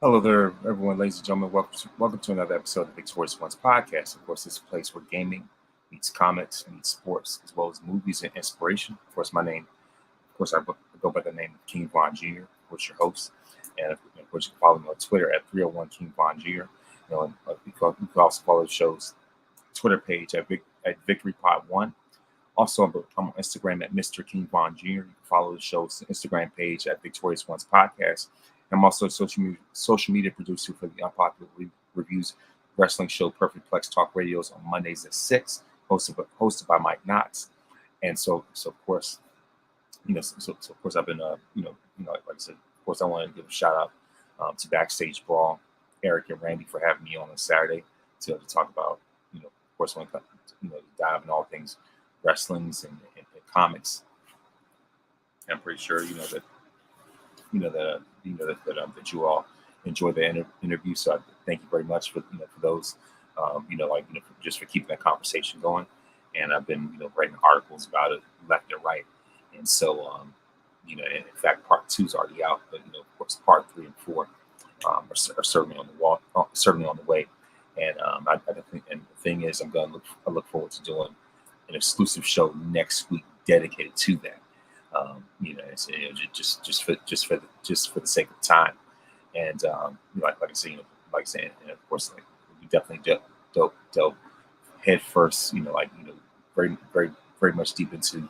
Hello there, everyone, ladies and gentlemen. Welcome to another episode of Victorious One's podcast. Of course, this is a place where gaming meets comics, meets sports, as well as movies and inspiration. Of course, I go by the name of King Von Jr., of course, your host. And of course, you can follow me on Twitter at 301 King Von Jr. You can also follow the show's Twitter page at Victory Pod 1. Also, I'm on Instagram at Mr. King Von Jr. You can follow the show's Instagram page at Victorious One's Podcast. I'm also a social media producer for the Unpopular Reviews wrestling show Perfect Plex Talk Radios on Mondays at 6, hosted by Mike Knotts. And so of course, of course I've been, like I said, of course I want to give a shout out to Backstage Brawl, Eric and Randy for having me on Saturday to talk about, of course, when it comes to, dive in all things wrestlings and comics. I'm pretty sure, that you all enjoy the interview. So I thank you very much for those, just for keeping that conversation going. And I've been, writing articles about it left and right. And so, in fact, part two is already out, but of course, part 3 and 4 are certainly on the wall, certainly on the way. And I think, and the thing is, I look forward to doing an exclusive show next week dedicated to that. Just for the sake of time, and like I say, like saying, and of course, like we definitely delve head first, very very much deep into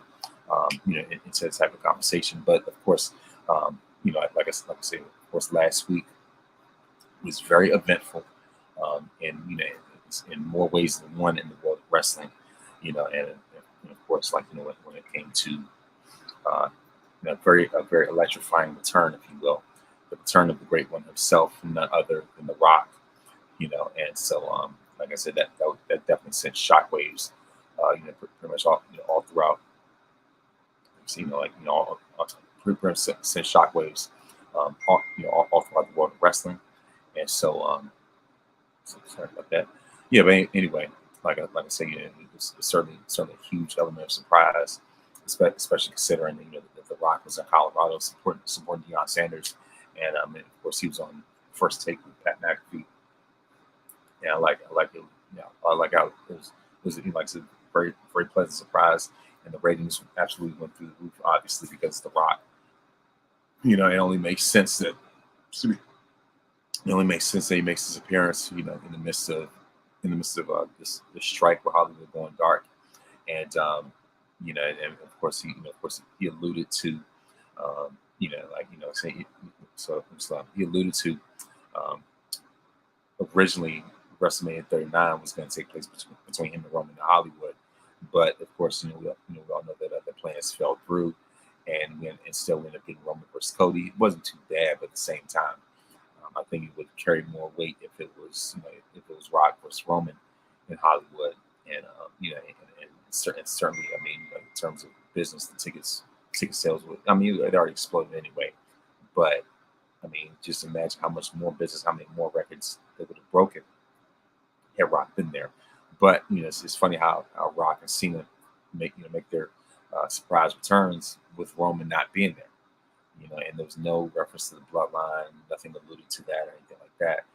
into this type of conversation. But of course, like I say, of course, last week was very eventful, and in more ways than one in the world of wrestling, and of course, when it came to a very electrifying return, if you will, the return of the great one himself, none other than The Rock. And so, like I said, that definitely sent shockwaves, pretty much all throughout. Pretty much sent shockwaves, all throughout the world of wrestling. And so sorry about that. Yeah, but anyway, like I say, it's certainly a huge element of surprise, especially considering that The Rock was in Colorado supporting Deion Sanders, and of course he was on First Take with Pat McAfee. And I like it. I like how it was a very very pleasant surprise, and the ratings absolutely went through the roof. Obviously, because The Rock, it only makes sense that excuse me, it only makes sense that he makes his appearance, in the midst of this strike with Hollywood going dark, and and of course he alluded to, saying so he alluded to originally WrestleMania 39 was going to take place between him and Roman in Hollywood, but of course we all know that the plans fell through, and still ended up getting Roman versus Cody. It wasn't too bad, but at the same time, I think it would carry more weight if it was Rock versus Roman in Hollywood, and certainly, I mean, in terms of business, the ticket sales would. I mean, it already exploded anyway, but I mean, just imagine how much more business, how many more records they would have broken had Rock been there. But it's funny how Rock and Cena make their surprise returns with Roman not being there. And there was no reference to the bloodline, nothing alluded to that or anything like that.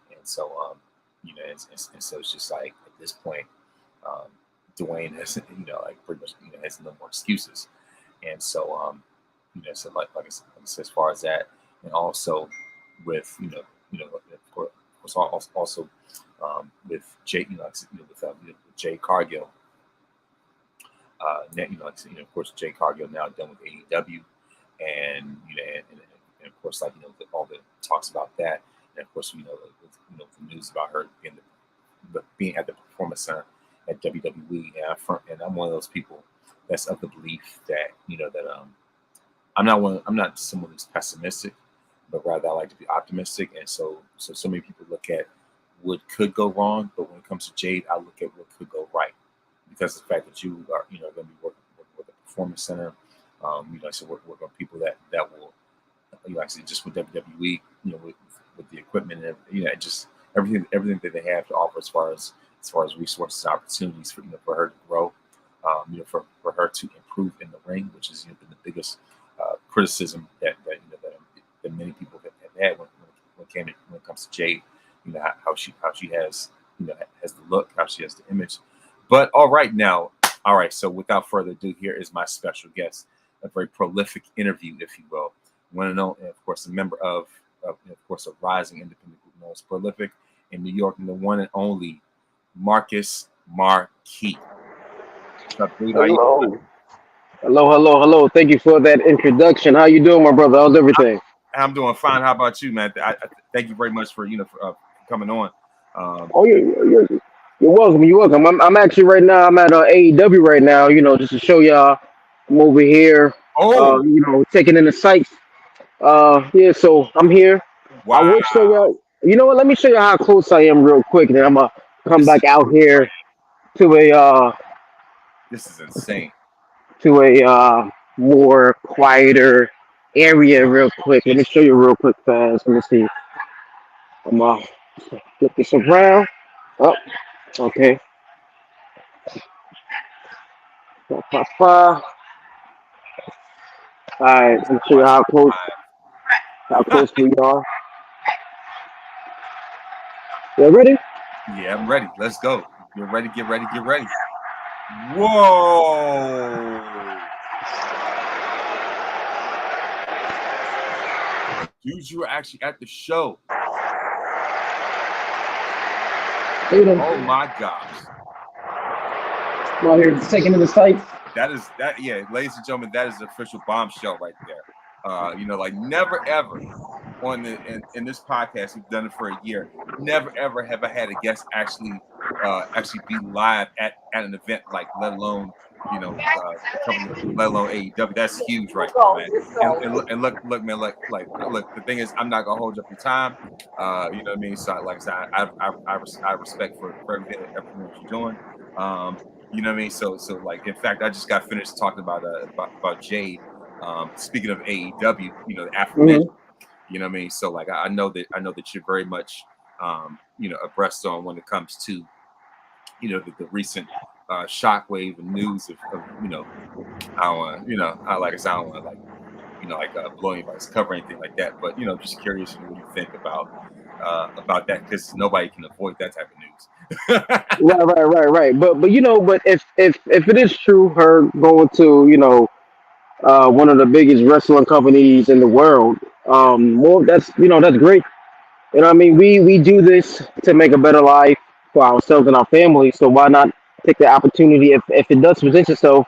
And so, and so it's just like at this point, Dwayne has, pretty much, has no more excuses. And so, so like I said, as far as that, and also with, of course, also with Jay, with Jay Cargill, of course, Jay Cargill now done with AEW, and and of course, all the talks about that, and of course, the news about her being at the Performance Center at WWE, and I'm one of those people that's of the belief that I'm not someone who's pessimistic, but rather I like to be optimistic, and so many people look at what could go wrong, but when it comes to Jade, I look at what could go right, because of the fact that you are going to be working with the Performance Center. So work on people that will, actually just with WWE, with the equipment and just everything that they have to offer as far as resources and opportunities for her to grow, for her to improve in the ring, which has been the biggest criticism that many people have had when it comes to Jade, how she has has the look, how she has the image. But all right now, all right. So without further ado, here is my special guest, a very prolific interview, if you will. Want to know, and of course, a member of course, a rising independent group known as Prolific in New York, and the one and only Marquee. What's up, dude? How you doing? Hello. Hello. Thank you for that introduction. How you doing, my brother? How's everything? I'm doing fine. How about you, man? Thank you very much for coming on. Oh, You know, you're welcome. You're welcome. I'm actually right now. I'm at AEW right now. Just to show y'all, I'm over here. oh Taking in the sights. Yeah. So I'm here. I wow, will show y'all. You know what? Let me show you how close I am real quick. Then I'm gonna come this is back out here to a uh this is insane. to a more quieter area real quick. Let me show you real quick fast. Let me see. I'm flip this around. Oh, okay. All right, let me show you Watching live. how close we are. You ready? Yeah, I'm ready. Let's go. You're ready. Get ready. Get ready. Whoa, dude, you were actually at the show. Look at Oh him. my gosh. I'm out here taking in the sights. That yeah, ladies and gentlemen, that is the official bombshell right there. Like never ever on in this podcast, we've done it for a year. Never ever have I had a guest actually be live at an event, like let alone a company, let alone AEW. That's huge right there, man. And look, man, look. The thing is, I'm not gonna hold up your time. You know what I mean? So like I said, I respect for everything that you're doing. Um, you know what I mean? So like, in fact, I just got finished talking about Jade. Speaking of AEW, the aforementioned. Hmm. You know what I mean? So like, I know that you're very much abreast on when it comes to the recent shockwave and news of I don't want I like I said, I don't want to blow anybody's cover or anything like that. But just curious, what do you think about that? Because nobody can avoid that type of news. Right. But if it is true, her going to one of the biggest wrestling companies in the world, more that's great. I mean, we do this to make a better life for ourselves and our family. So why not take the opportunity if it does present itself?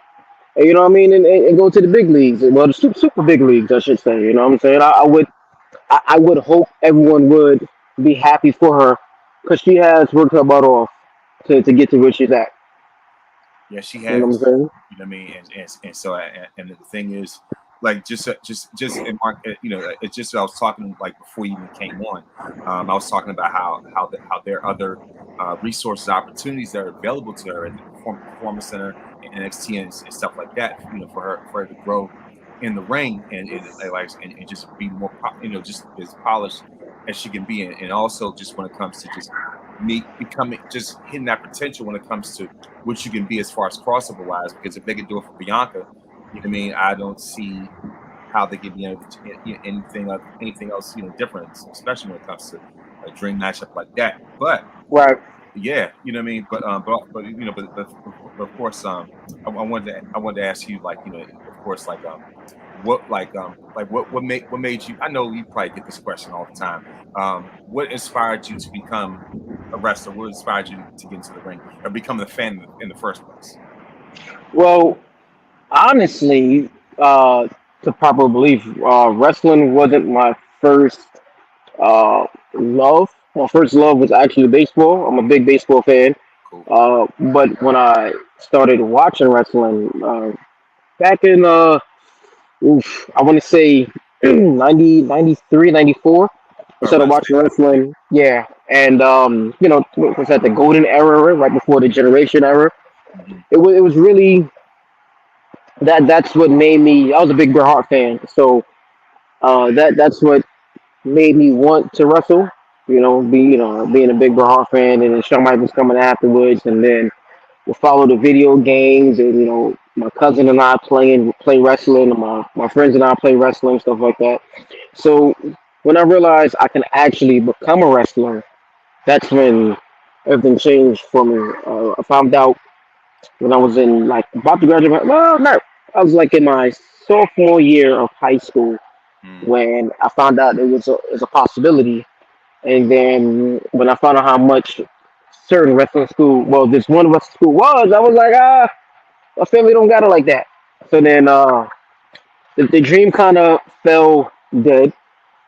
What I mean, and go to the big leagues. Well, the super big leagues, I should say. You know what I'm saying? I would hope everyone would be happy for her because she has worked her butt off to get to where she's at. Yeah, she You know what I'm has. saying? You know what I mean? And the thing is, like, just in Mark, it's just I was talking like before you even came on. I was talking about how there are other resources, opportunities that are available to her at the performance center and NXT and stuff like that. For her to grow in the ring and just be more, just as polished as she can be, and also just when it comes to just me becoming just hitting that potential when it comes to what you can be as far as crossover wise. Because if they could do it for Bianca, you know what I mean, I don't see how they can be able to anything else different, especially when it comes to a dream matchup like that. But Right. yeah, you know what I mean. But of course, I wanted to ask you, like, of course, what made you? I know you probably get this question all the time. What inspired you to become a wrestler? What inspired you to get into the ring or become a fan in the first place? Well, honestly, to proper belief, wrestling wasn't my first love. My first love was actually baseball. I'm a big baseball fan. Cool. But when I started watching wrestling back in I want to say 90, 93, 94. I Start started last watching year. wrestling, yeah, and it was at the golden era, right before the generation era. Hmm. It was really that's what made me. I was a big Bret Hart fan, so that's what made me want to wrestle. Being a big Bret Hart fan, and then Shawn Michaels coming afterwards, and then we follow the video games, and my cousin and I play wrestling, and my friends and I play wrestling, stuff like that. So When I realized I can actually become a wrestler, that's when everything changed for me. I found out when I was in like about to graduate. Well, no, I was like in my sophomore year of high school Mm, when I found out it was a possibility. And then when I found out how much certain wrestling school, well, this one wrestling school was, I was like, my family don't got it like that. So then the dream kind of fell dead.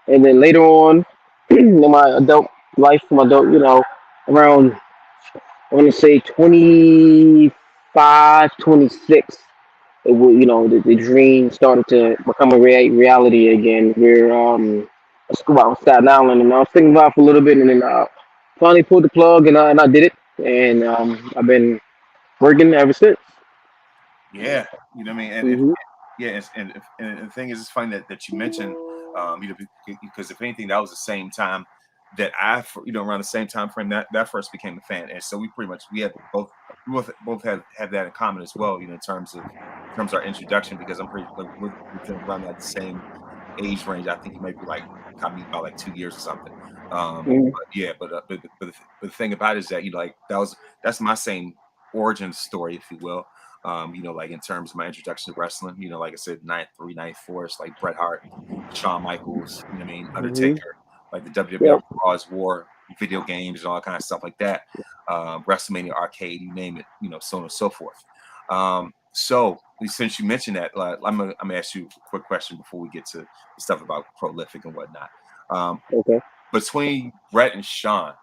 And then later on in my adult life, my adult, around I want to say 25, 26. It will, the dream started to become a reality again. We're a school out in Staten Island, and I was thinking about it for a little bit, and then finally pulled the plug, and I did it, and I've been working ever since. yeah, you know what I mean. And if Hmm. yeah, and the thing is, it's funny that you mentioned, because if anything, that was the same time that around the same time frame that first became a fan, and so we pretty much we both have that in common as well, in terms of our introduction, because I'm pretty like we're within around that same age range. I think you might be like caught me by like 2 years or something. Hmm. But yeah, but the thing about it is that that's my same origin story, if you will. Like in terms of my introduction to wrestling, like I said, 93, 94, it's like Bret Hart, Shawn Michaels, you know what I mean, Hmm. Undertaker, like the WWF Yep. Raws War, video games, and all that kind of stuff like that. WrestleMania arcade, you name it, so on and so forth. So since you mentioned that, I'm gonna ask you a quick question before we get to the stuff about prolific and whatnot. Um, Okay. Between Brett and Sean,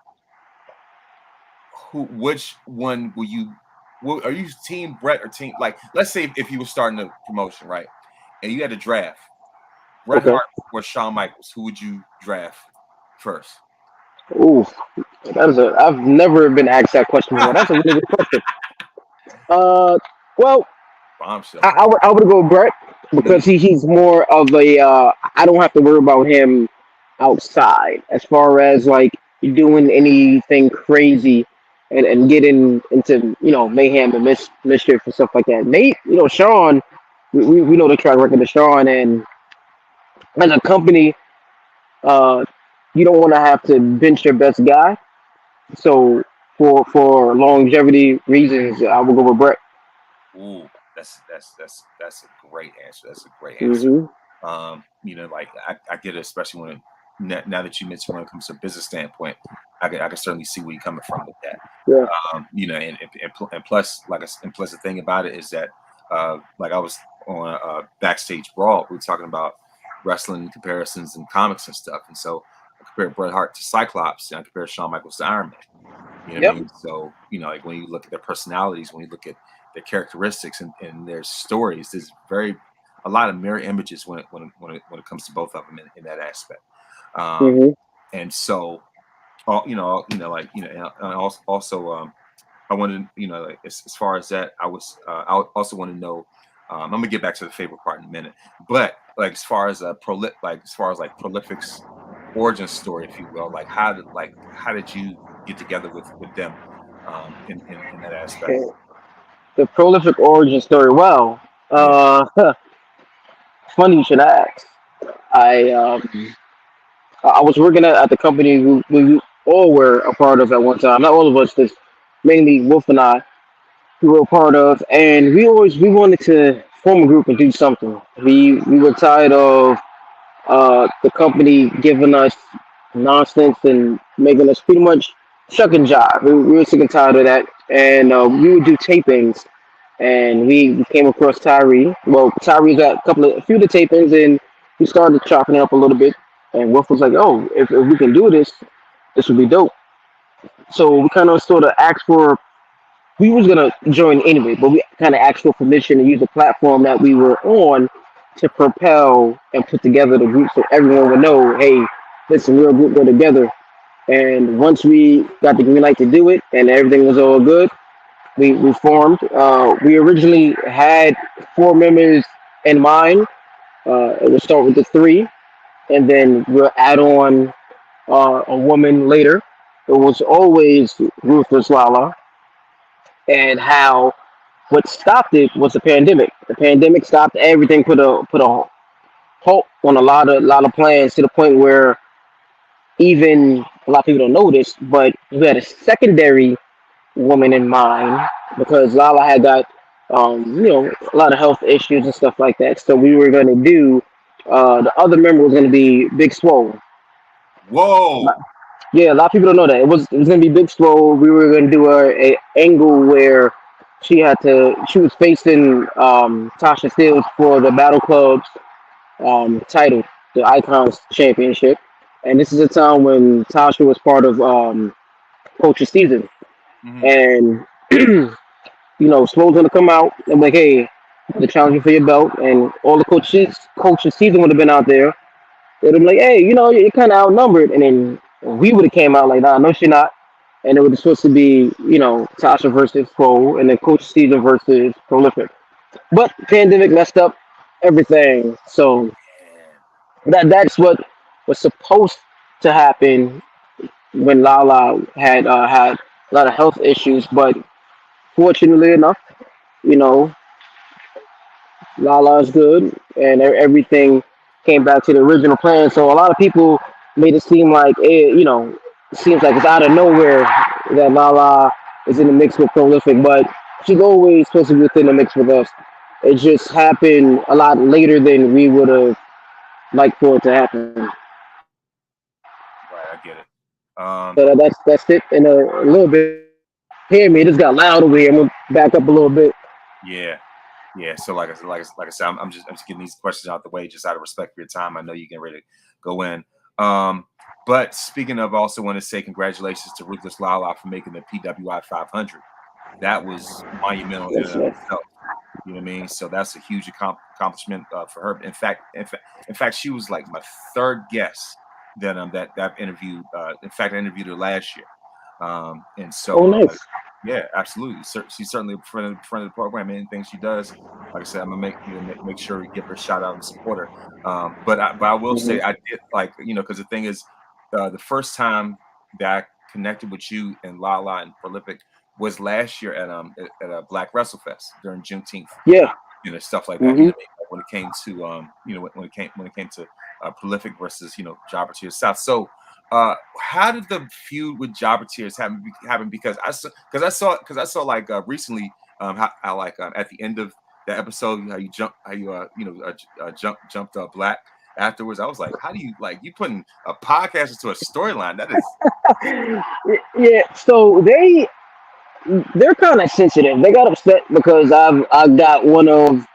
which one will you? Are you team Brett or team like? Let's say if you were starting a promotion, right, and you had to draft Bret Okay. Hart or Shawn Michaels, who would you draft first? Ooh, I've never been asked that question before. That's a really good question. Uh, well, Bombshell. I would go Brett Mm, because he's more of a I don't have to worry about him outside as far as like doing anything crazy and getting into mayhem and mischief and stuff like that. Nate, Sean, we know the track record of Sean, and as a company, uh, you don't want to have to bench your best guy. So for longevity reasons, I will go with Brett. ooh, that's a great answer. That's a great answer. Hmm. Like I get it, especially now that you mentioned when it comes to a business standpoint, I can certainly see where you're coming from with that. Yeah. And plus, and plus the thing about it is that, like I was on backstage brawl, we were talking about wrestling comparisons and comics and stuff, and so I compared Bret Hart to Cyclops, and I compared Shawn Michaels to Iron Man. You know what I Yep. mean? So like when you look at their personalities, when you look at their characteristics and their stories, there's very a lot of mirror images when it comes to both of them in that aspect. Um, Hmm. and so, and also, I wanted, like, as far as that, I also want to know. I'm gonna get back to the favorite part in a minute, but like as far as like prolific's origin story, if you will, how did you get together with them, in that aspect? Okay. The prolific origin story. Well, Yeah. funny you should ask. I um I was working at the company we all were a part of at one time. Not all of us, just mainly Wolf and I, who were a part of, and we wanted to form a group and do something. We were tired of the company giving us nonsense and making us pretty much shuck and jive. We were sick and tired of that, and we would do tapings. And we came across Tyree. Well, Tyree was at a few of the tapings, and we started chopping it up a little bit. And Wolf was like, "Oh, if we can do this, this would be dope." So we kind of sort of asked for. We was gonna join anyway, but we kind of asked for permission to use the platform that we were on to propel and put together the group so everyone would know, hey, listen, we're a group, we're together. And once we got the green light to do it and everything was all good, we formed. We originally had four members in mind. It would start with the three, and then we'll add on a woman later. It was always Ruthless Lala, and how what stopped it was the pandemic. The pandemic stopped everything, put a halt on a lot of plans to the point where even a lot of people don't know this, but we had a secondary woman in mind because Lala had got a lot of health issues and stuff like that. So we were going to do the other member was going to be Big Swole. Whoa. Yeah, a lot of people don't know that it was going to be Big Swole. We were going to do a angle where she was facing Tasha Steelz for the Battle Club's title, the Icons Championship. And this is a time when Tasha was part of Culture Season. Hmm. And Swole's gonna come out and be like, hey, the challenge for your belt, and all the coaches season would have been out there. They'd have been like, hey, you're kind of outnumbered, and then we would have came out like, nah, no, she's not, and it was supposed to be, Tasha versus Swole, and then coach season versus Prolific, but pandemic messed up everything, so that's what was supposed to happen when Lala had a lot of health issues, but fortunately enough, you know, Lala's good, and everything came back to the original plan. So a lot of people made it seem like it seems like it's out of nowhere that Lala is in the mix with Prolific, but she's always supposed to be within the mix with us. It just happened a lot later than we would have liked for it to happen. Right, I get it. So that's it in a little bit. Hear me? It just got loud over here. I'm gonna back up a little bit. Yeah. Yeah. So like I said, I'm just getting these questions out the way just out of respect for your time. I know you're getting ready to go in. Um, but speaking of, also want to say congratulations to Ruthless Lala for making the PWI 500. That was monumental in Yes, and of yes. itself. You know what I mean? So that's a huge accomplishment for her. In fact, she was like my third guest that I've interviewed. In fact, I interviewed her last year. And Oh, so nice. yeah, absolutely. She's certainly a friend of the program. Anything she does, like I said, I'm gonna make sure we give her a shout out and support her. But I will Hmm. say I did because the thing is, the first time that I connected with you and Lala and Prolific was last year at a Black Wrestle Fest during Juneteenth, Yeah. stuff like that. Hmm. Like when it came to when it came to Prolific versus Jobber to South. So how did the feud with Jobber Tears happen? Because I saw like recently how like at the end of the episode how you jumped Black afterwards. I was like, how do you like you putting a podcast into a storyline? That is Yeah. So they're kind of sensitive. They got upset because I got one of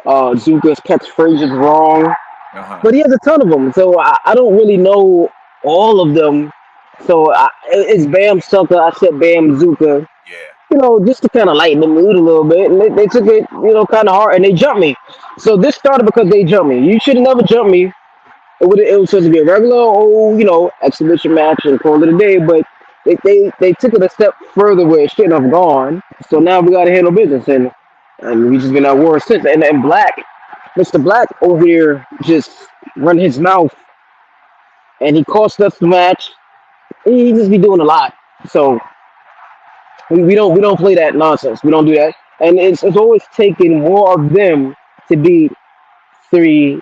Zuka's catchphrases wrong, uh-huh. but he has a ton of them. So I don't really know all of them. So it's Bam Sucker. I said Bam Zuka. Yeah. Just to kind of lighten the mood a little bit. And they took it, kind of hard, and they jumped me. So this started because they jumped me. You should have never jumped me. It was supposed to be a regular old, exhibition match and call it a day, but they took it a step further where it shouldn't have gone. So now we got to handle business, and we just been at war since. And Black, Mr. Black over here just run his mouth, and he cost us the match. He just be doing a lot. So we don't play that nonsense. We don't do that, and it's always taking more of them to beat 3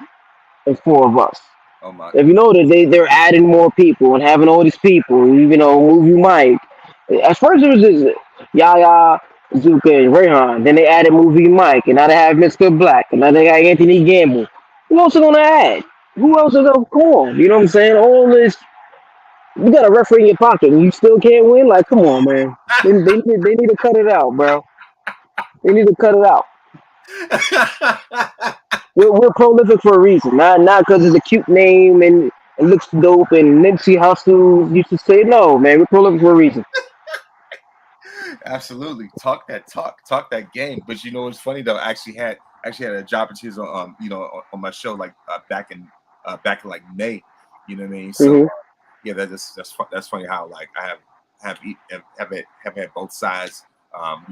and 4 of us. Oh my. If you notice, they're adding more people and having all these people. Movie Mike. At first it was just Yaya, Zuka, and Rayhan. Then they added Movie Mike, and now they have Mr. Black, and now they got Anthony Gamble. Who else are gonna add? Who else is gonna call? You know what I'm saying? All this. You got a referee in your pocket, and you still can't win. Like, come on, man. They need to cut it out, bro. They need to cut it out. We're prolific for a reason, not because it's a cute name and it looks dope. And Nipsey Hussle used to say, "No, man, we're prolific for a reason." Absolutely, talk that game. But what's funny though? I actually had a job opportunity on my show like back in like May. You know what I mean? So Hmm. yeah, that's funny how like I have had both sides on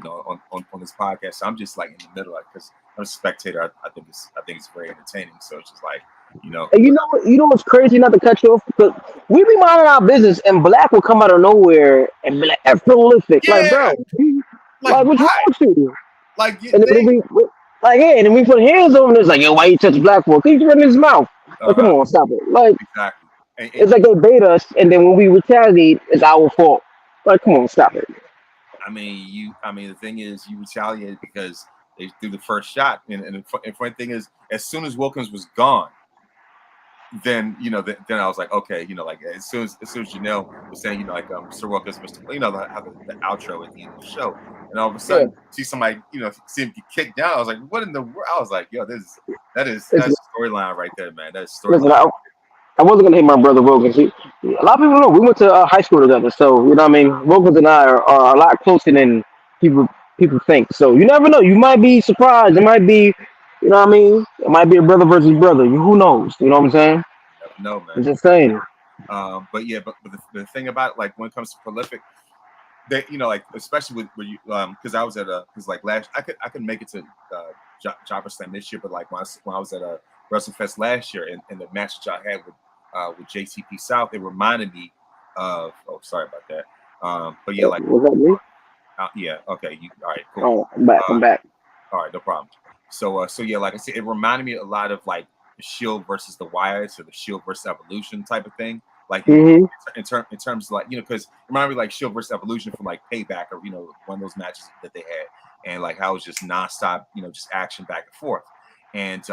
this podcast. So I'm just like in the middle, like because I'm a spectator. I think it's very entertaining. So it's just like And but what's crazy? Not to cut you off, because we be minding our business, and Black will come out of nowhere and be like, "F prolific," like, bro, yeah, like like, what's wrong why? with you? Like And then they like, yeah, and then we put hands on him. It's like, yo, why you touch Black for? Cause he's running his mouth. Like, come Uh-huh. on, stop it. Like, Exactly. And it's like they bait us, and then when we retaliate, it's our fault. Like, come on, stop it. I mean, the thing is, you retaliated because they threw the first shot, and the funny thing is, as soon as Wilkins was gone, then then I was like, okay, like as soon as Janelle was saying, Sir Wilkins, Mr. How the outro at the end of the show, and all of a Yeah, sudden see somebody, see him get kicked down. I was like, what in the world? I was like, yo, listen, that's storyline right there, man. That's listen. storyline. I wasn't gonna hate my brother Wilkins. A lot of people know we went to high school together, so you know what I mean. Wilkins and I are a lot closer than people people think. So you never know. You might be surprised. It might be, you know what I mean. It might be a brother versus brother. Who knows? You know what I'm saying? You never know, I'm man. just saying. But yeah, but the thing about it, like when it comes to prolific, they like especially with you because I was at a because like last I could make it to Jobber Slam this year, but like when I was at a WrestleFest last year and the match that y'all had with JCP South, it reminded me of sorry about that. But yeah, like Was that me? yeah, okay, you all right, cool. Oh, I'm back. Uh, I'm back. all right, no problem. So yeah, like I said, it reminded me a lot of like the Shield versus the Wyatts or the Shield versus Evolution type of thing. Like Hmm. in terms of like because it reminded me like Shield versus Evolution from like Payback or one of those matches that they had, and like how it was just nonstop, just action back and forth, and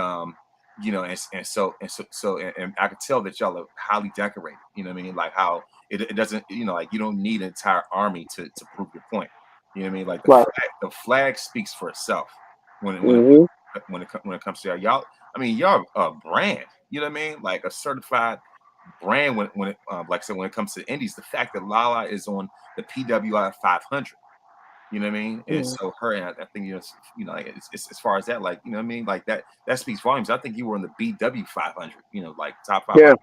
and I could tell that y'all are highly decorated. You know what I mean? Like how it doesn't like you don't need an entire army to prove your point. You know what I mean? Like Right. the flag speaks for itself when it when it Hmm. when it comes to y'all. I mean, y'all a brand. You know what I mean? Like a certified brand when it like I said when it comes to indies. The fact that Lala is on the PWI 500. You know what I mean? And so her and I think like it's as far as that like what I mean like that speaks volumes. I think you were on the BW 500. Like top Yeah. 500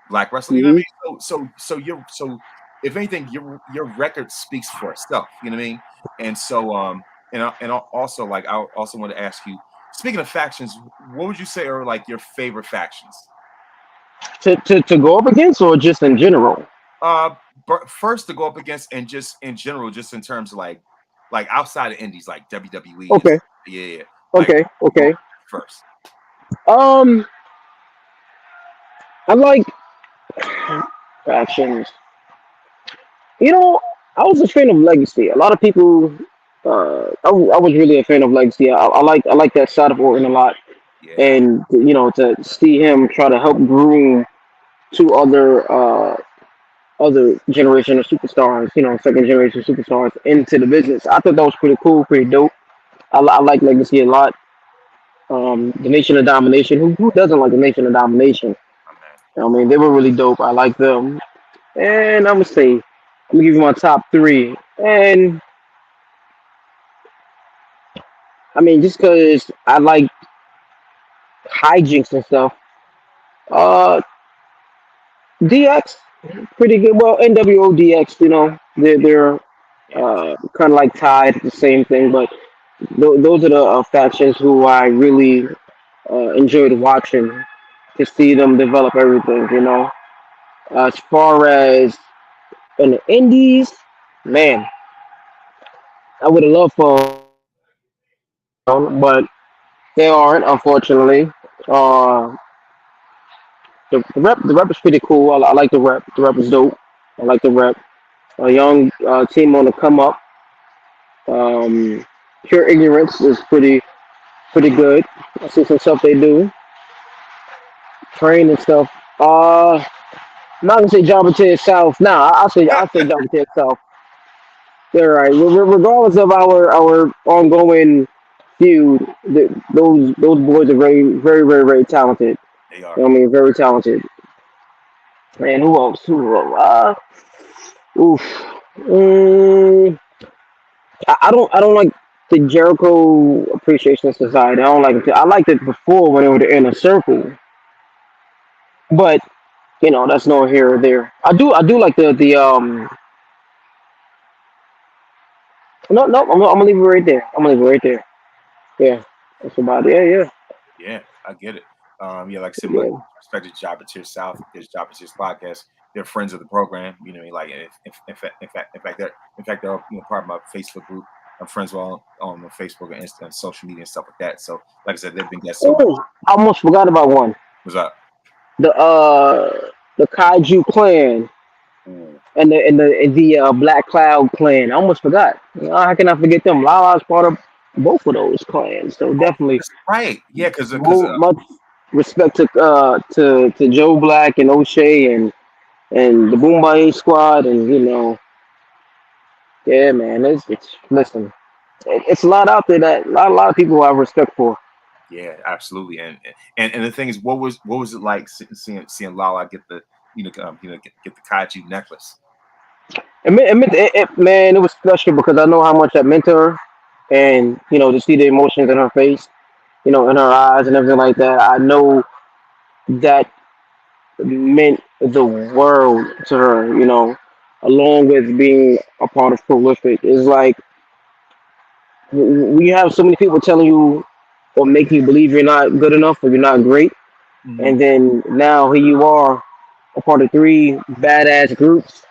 black wrestling. You know what Hmm. I mean? So if anything your record speaks for itself. You know what I mean? And so and also like I also want to ask you. Speaking of factions, what would you say are like your favorite factions? To go up against or just in general? Uh, but first to go up against and just in general, just in terms of like outside of indies, like WWE and Okay. stuff. Yeah. Like Okay. go Okay. first. Um, I like actions. You know, I was a fan of Legacy. A lot of people, I was really a fan of Legacy. I like that side of Orton a lot, Yeah. and to see him try to help groom two other generation of superstars, second generation superstars into the business. I thought that was pretty cool, pretty dope. I like Legacy a lot. The Nation of Domination. Who doesn't like the Nation of Domination? My man. I mean, they were really dope. I like them. And I'm gonna give you my top three. And I mean, just because I like hijinks and stuff. Uh, DX, pretty good. Well, NWO DX, they're Yeah. kind of like tied, the same thing. But those are the factions who I really enjoyed watching to see them develop everything. As far as in the Indies, man, I would have loved for 'em to be around, but they aren't, unfortunately. Uh, the rep is pretty cool. I like the rep. The rep is dope. I like the rep. A young team on the come up. Um, Pure Ignorance is pretty good. I see some stuff they do. Train and stuff. I'm not gonna say Jabba to itself. Nah, I'll say Jabba to itself. They're right. Regardless of our ongoing feud, those boys are very very very very talented. They are. You know what I mean, very talented. And who else? Who else? Oof. Mm, I don't like the Jericho Appreciation Society. I don't like it. I liked it before when they were in a circle, but that's no here or there. I do like the. No, no, I'm gonna leave it right there. I'm gonna leave it right there. Yeah, that's about it. Yeah, yeah, Yeah, I get it. Yeah, like I said, much yeah. respect to Jobber South, his Jobber podcast. They're friends of the program. You know, what I mean? like in fact, they're part of my Facebook group. I'm friends with all on Facebook and Insta and social media and stuff like that. So, like I said, they've been guests. So, Oh, I almost forgot about one. what's up? the Kaiju clan Ooh. and the Black Cloud clan. I almost forgot. How can I forget them? Lala's part of both of those clans. So Oh, definitely that's right. Yeah, because much respect to Joe Black and O'Shea and the Boombayah Squad, and yeah, man, it's listen, it's a lot out there that a lot of people I have respect for. yeah, absolutely. And the thing is, what was it like seeing Lala get the get the kaiju necklace? Man, it was special because I know how much that meant to her, and to see the emotions in her face, in her eyes and everything like that. I know that meant the world to her. Along with being a part of Prolific, is like we have so many people telling you or making you believe you're not good enough or you're not great, Hmm. and then now here you are, a part of three badass groups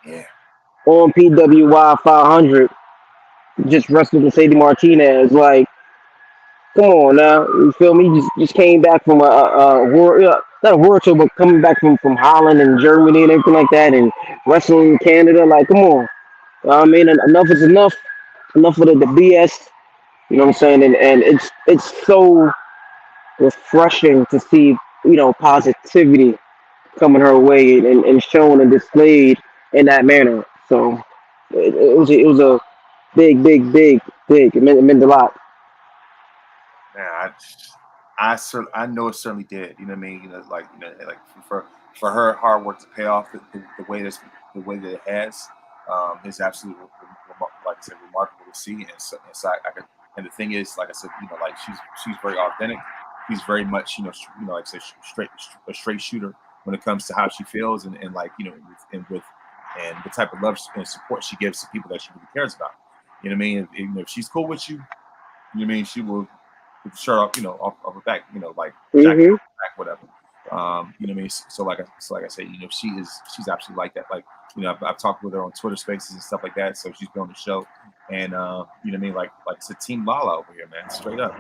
Yeah, on PWY 500, just wrestling with Sadie Martinez. Like, come on now, you feel me? Just came back from a world, not a world tour, but coming back from Holland and Germany and everything like that, and wrestling in Canada. Like, come on, I mean, enough is enough. Enough of the BS. You know what I'm saying? And it's so refreshing to see positivity coming her way and shown and displayed in that manner. So it was a big. It meant a lot. man, I know it certainly did. You know what I mean? Like like for her hard work to pay off the way that it has is absolutely like I said, remarkable to see. And so I could, and the thing is, like I said, like she's very authentic. She's very much like I said, a straight shooter when it comes to how she feels and like and the type of love and support she gives to people that she really cares about. You know what I mean? If she's cool with you, you know what I mean? She will with the shirt off, off her back, like jacket Hmm. off her back, whatever. You know what I mean? So like I said, she's absolutely like that. Like, I've talked with her on Twitter Spaces and stuff like that. So she's been on the show, and you know what I mean? Like it's a Team Lala over here, man, straight up.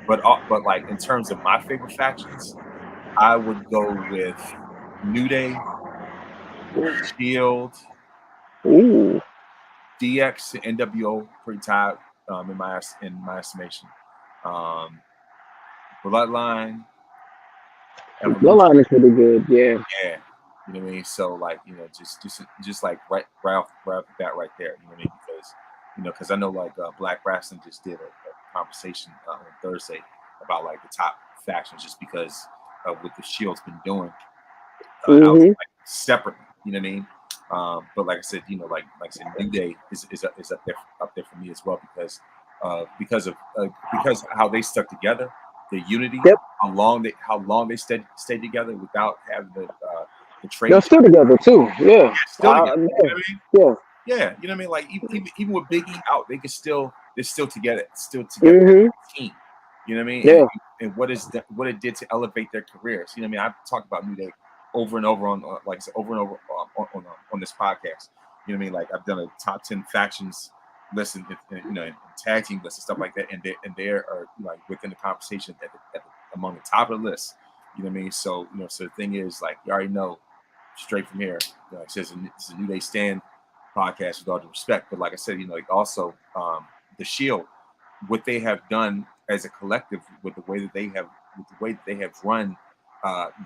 But like in terms of my favorite factions, I would go with New Day, Shield, Ooh, DX, and NWO, pretty tied in my estimation. Um, Bloodline, Evolution. Bloodline is pretty good. Yeah. Yeah, you know what I mean. So like just like right off the bat right there. You know what I mean? Because I know like Black Wrestling just did a conversation on Thursday about like the top factions just because of what the Shield's been doing out Hmm. like separately. You know what I mean? But like I said, like I said, New Day is up there for me as well because how they stuck together, the unity, Yep. how long they stayed together without having the They're trade. still together too. Yeah. Still together. You Yeah. know what I mean? Yeah. Yeah, you know what I mean. Like even with Biggie out, they're still together as Hmm. a team. You know what I mean? And Yeah. and what it did to elevate their careers. You know what I mean? I've talked about New Day over and over on like I said, over and over on this podcast. You know what I mean? Like I've done a top 10 factions list and tag team list and stuff like that, and they are like within the conversation among the top of the list. You know what I mean? So the thing is, like you already know, straight from here, it says it's a New Day stand podcast with all due respect. But like I said, like also the Shield, what they have done as a collective with the way that they have run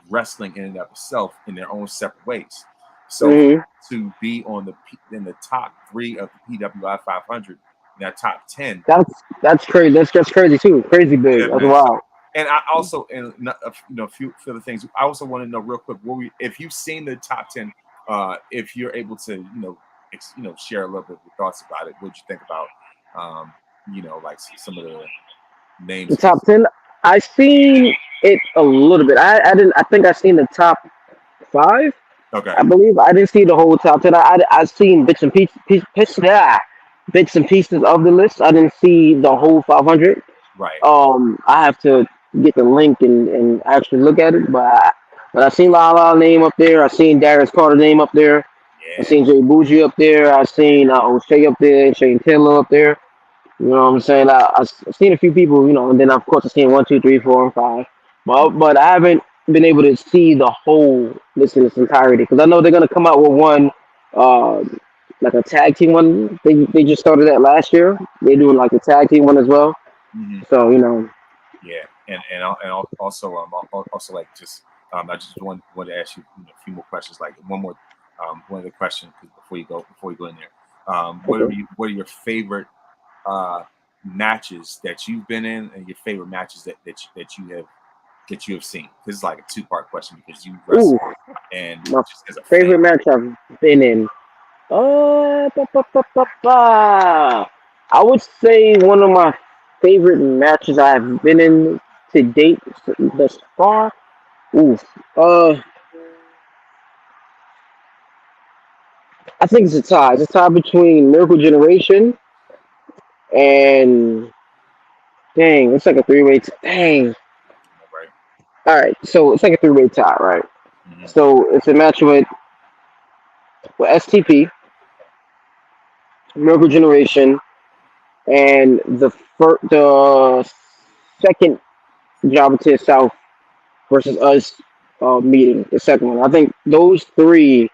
wrestling in and of itself in their own separate ways. So Hmm. to be in the top three of the PWI 500, in that top 10, That's crazy. That's crazy too. Crazy big. yeah, That's man. wild. And I also, and a few other things. I also want to know real quick, if you've seen the top 10, if you're able to, share a little bit of your thoughts about it. What'd you think about, like some of the The names that top 10. I seen it a little bit. I didn't. I think I seen the top five. okay, I believe I didn't see the whole top 10. I seen bits and pieces of the list. I didn't see the whole 500. right, I have to get the link and actually look at it. But I seen Lala name up there. I seen Darius Carter name up there. I yeah, seen Jay Bougie up there. I seen O'Shea up there. Shane Taylor up there. You know what I'm saying? I've seen a few people. And then of course I seen one, two, three, four, and five. But I haven't. been able to see the whole this in its entirety. Because I know they're gonna come out with one, um, like a tag team one. They just started that last year. They're doing like a tag team one as well. Hmm. So you know, Yeah, and also also like just I just want to ask you, a few more questions. Like one more one other question, 'cause before you go in there. okay. What are your favorite uh matches that you've been in, and your favorite matches that you have seen? This is like a two-part question because you Ooh, wrestle, and my just as a fan. favorite match I've been in. I would say one of my favorite matches I've been in to date thus far. Ooh, uh, I think it's a tie. It's a tie between Miracle Generation and dang. It's like a three way. Dang. Right. All right, so it's like a three-way tie, right? Hmm. So it's a match with STP, Miracle Generation, and the second Java Tier South versus us meeting the second one. I think those three,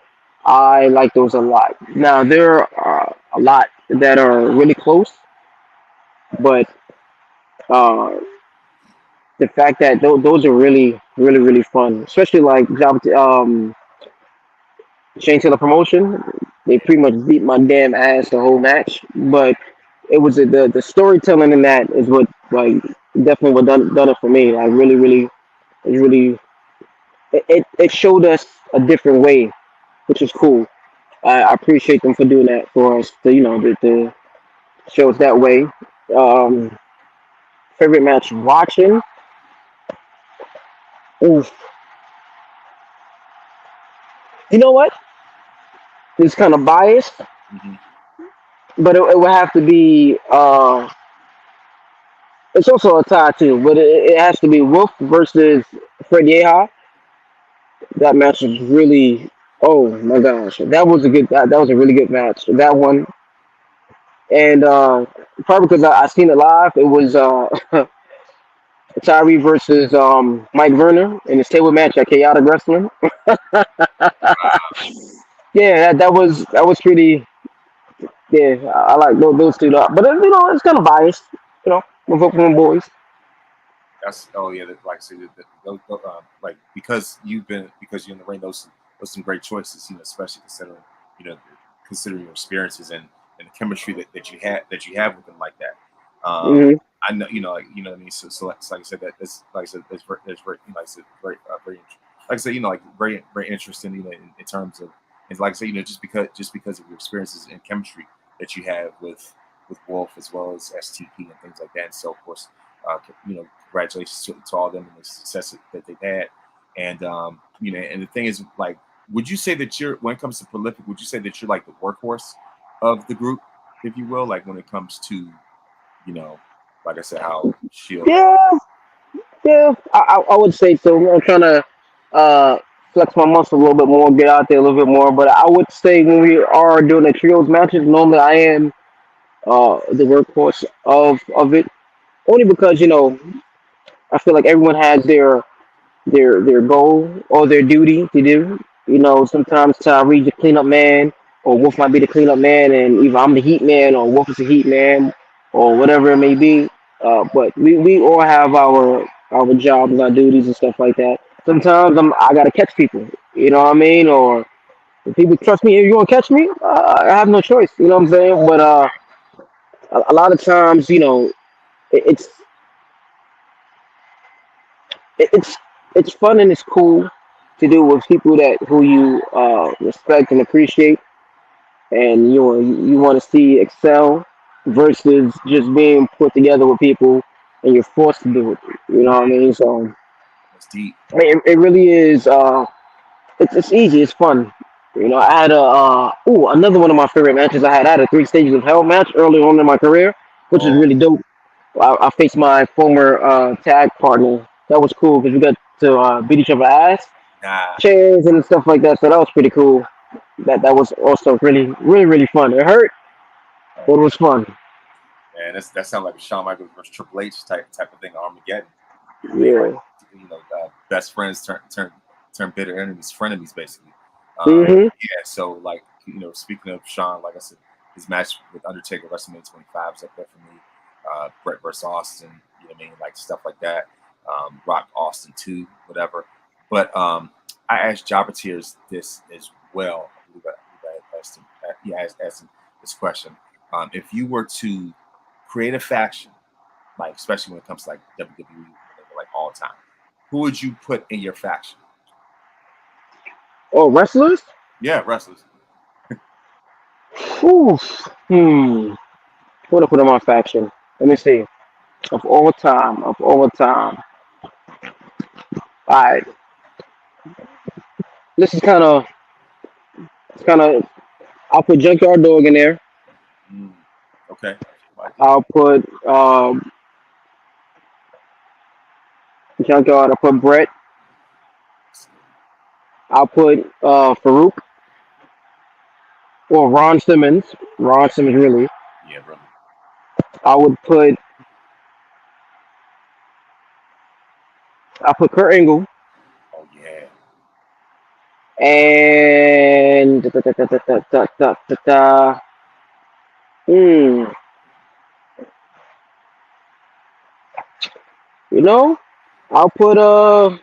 I like those a lot. Now there are a lot that are really close, but uh, the fact that those are really fun, especially like Shane Taylor promotion. They Yeah. pretty much beat my damn ass the whole match, but it was the storytelling in that is what like definitely what done it for me. Like really it showed us a different way, which is cool. I appreciate them for doing that for us to to show us that way. Um, favorite match watching. Oof. You know what? It's kind of biased, Hmm. but it would have to be. It's also a tie too, but it has to be Wolf versus Fred Yeha. That match was really. Oh my gosh, that was a really good match. That one, and probably because I seen it live. It was Tyree versus Mike Verner in the table match at Chaotic Wrestling. Yeah, that was pretty. Yeah, I like those two. But it's kind of biased. We vote for them boys. That's yeah. Like I said, like because you're in the ring. Those some great choices. Especially you know considering your experiences and the chemistry that you have with them like that. Hmm. I know what I mean. Like I said, that's like I said, that's very like I said, very like I said, like very interesting. In terms of, and like I said, just because of your experiences and chemistry that you have with Wolf as well as STP and things like that. And so of course, congratulations to all of them and the success that they've had. And and the thing is, like, would you say that when it comes to prolific, would you say that you're like the workhorse of the group, if you will, like when it comes to, you know, like I said, how Shield. Yeah, yeah, I would say so. I'm trying to uh, flex my muscle a little bit more, get out there a little bit more. But I would say when we are doing the trios matches, normally I am the workhorse of it, only because I feel like everyone has their goal or their duty to do. Sometimes Tyree's the cleanup man, or Wolf might be the cleanup man, and either I'm the heat man or Wolf is the heat man, or whatever it may be. But we all have our jobs, our duties, and stuff like that. Sometimes I gotta catch people. You know what I mean? Or if people trust me, if you want to catch me, I have no choice. You know what I'm saying? But a lot of times, it, it's it's it's fun and it's cool to do with people that who you respect and appreciate, and you want to see excel versus just being put together with people and you're forced to do it. You know what I mean? So That's deep. it really is. It's easy. It's fun. I had another one of my favorite matches. I had a three stages of hell match early on in my career, which is Oh, really dope. I faced my former tag partner. That was cool because we got to beat each other ass, nah, chairs and stuff like that. So that was pretty cool. That was also really fun. It hurt, but it was fun. man, that sounds like a Shawn Michaels versus Triple H type of thing, Armageddon. I mean, right? Yeah. You know, best friends turn bitter enemies, frenemies, basically. Hmm. Yeah. So like speaking of Sean, like I said, his match with Undertaker WrestleMania 25 is up there for me. Brett versus Austin, you know what I mean, like stuff like that. Rock Austin too, whatever. But I asked Jobber Tears this as well. I believe I asked him. Asked him this question. If you were to create a faction, like especially when it comes to like WWE, like all time, who would you put in your faction? Oh, wrestlers? Yeah, wrestlers. Oof. What to put in my faction? Let me see. Of all time, of all time. All right. This is kind of. I'll put Junkyard Dog in there. Mm, okay. I'll put Junkyard. I'll put Brett. I'll put Farouk or Ron Simmons. Ron Simmons, really. Yeah, brother. I would put. I'll put Kurt Angle Oh yeah. and hmm. You know, I'll put I'll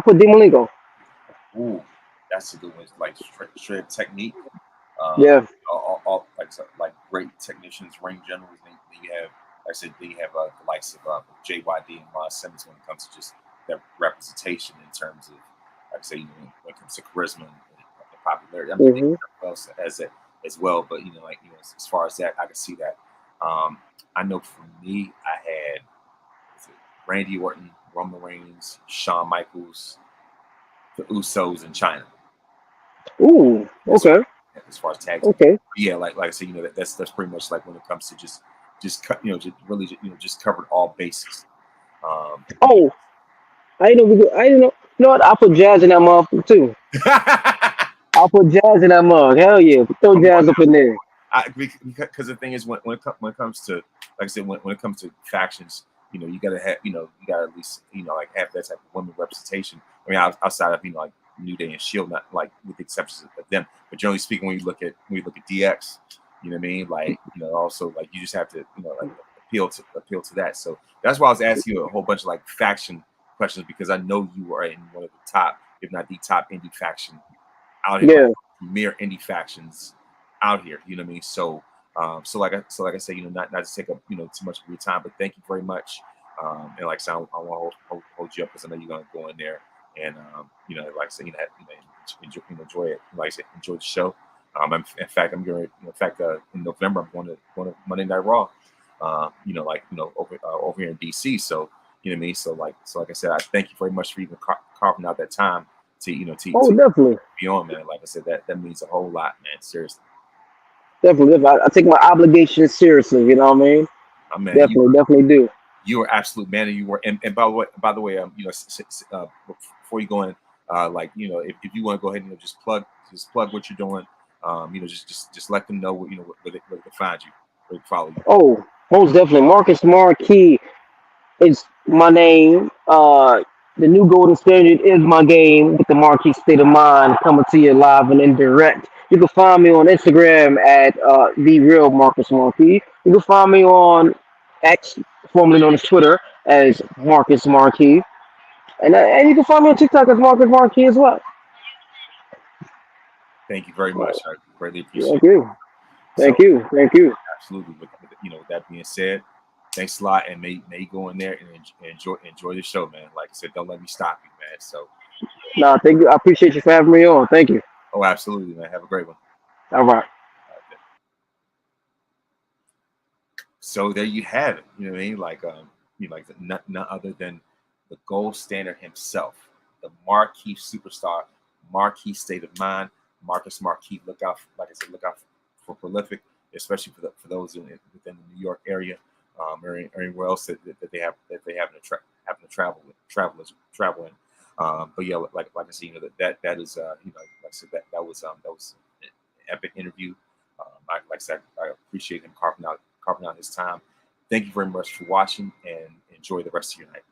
put Malenko. Ooh, that's a good one. Like straight technique. Yeah. All like great technicians, ring generals. Then you have, like I said, they have the likes of JYD and Ron Simmons when it comes to just their representation in terms of, like I say, when it comes to charisma and popularity. I mean, they Hmm. else has it as well. But as far as that, I can see that. Um, I know for me, I had was it Randy Orton, Roman Reigns, Shawn Michaels, the Usos, in China. Ooh. As Okay. as far as tag team. Okay. Yeah, like I said, that's pretty much like when it comes to just cut, just really just covered all bases. Um, Oh, I didn't know. I didn't know. You know what? I'll put Jazz in that motherfucker too. I'll put Jazz in that mug. Hell yeah. Throw Come on Jazz up in there. because the thing is when it comes to, like I said, when it comes to factions, you gotta have you gotta at least like have that type of women representation. I mean, outside of like New Day and Shield, not like with the exceptions of them, but generally speaking, when you look at DX, you know what I mean, like also like you just have to like appeal to that. So that's why I was asking you a whole bunch of like faction questions, because I know you are in one of the top, if not the top indie faction out here, like Yeah. premier indie factions out here. You know what I mean? So like I said, not to take up too much of your time, but thank you very much. And like I said, I want to hold you up because I know you're gonna go in there and like I said, enjoy it. Like I said, enjoy the show. In fact, I'm going. In fact, in November, I'm going to Monday Night Raw. Over here in DC. So you know what I mean. So like I said, I thank you very much for even carving out that time to Oh, to definitely. be on, man. Like I said, that means a whole lot, man. Seriously, Definitely. I take my obligations seriously. You know what I mean? my man, Definitely do. you were absolute man, and you were. And by the way, before you go in, like if you want to go ahead and just plug what you're doing, just let them know where they can find you, where they can follow you. Oh, most definitely. Marcus Marquee is my name. The new golden standard is my game with the Marquee State of Mind coming to you live and indirect. You can find me on Instagram at the real Marcus Marquee. You can find me on X, formerly known as Twitter, as Marcus Marquee, and you can find me on TikTok as Marcus Marquee as well. Thank you very much. I greatly appreciate Thank it. you, So thank you. absolutely, with that being said, thanks a lot, and may you go in there and enjoy the show, man. Like I said, don't let me stop you, man. So, No, thank you. I appreciate you for having me on. Thank you. oh, absolutely, man. Have a great one. All right. So there you have it. You know what I mean? Like like none other than the gold standard himself, the Marquee superstar, Marquee State of Mind, Marcus Marquee. Look out, like I said, look out for prolific, especially for those within the New York area, or anywhere else that they happen to travel in. But yeah, like I said, that is like I said, that was an epic interview. Like I said, I appreciate him carving out his time. Thank you very much for watching, and enjoy the rest of your night.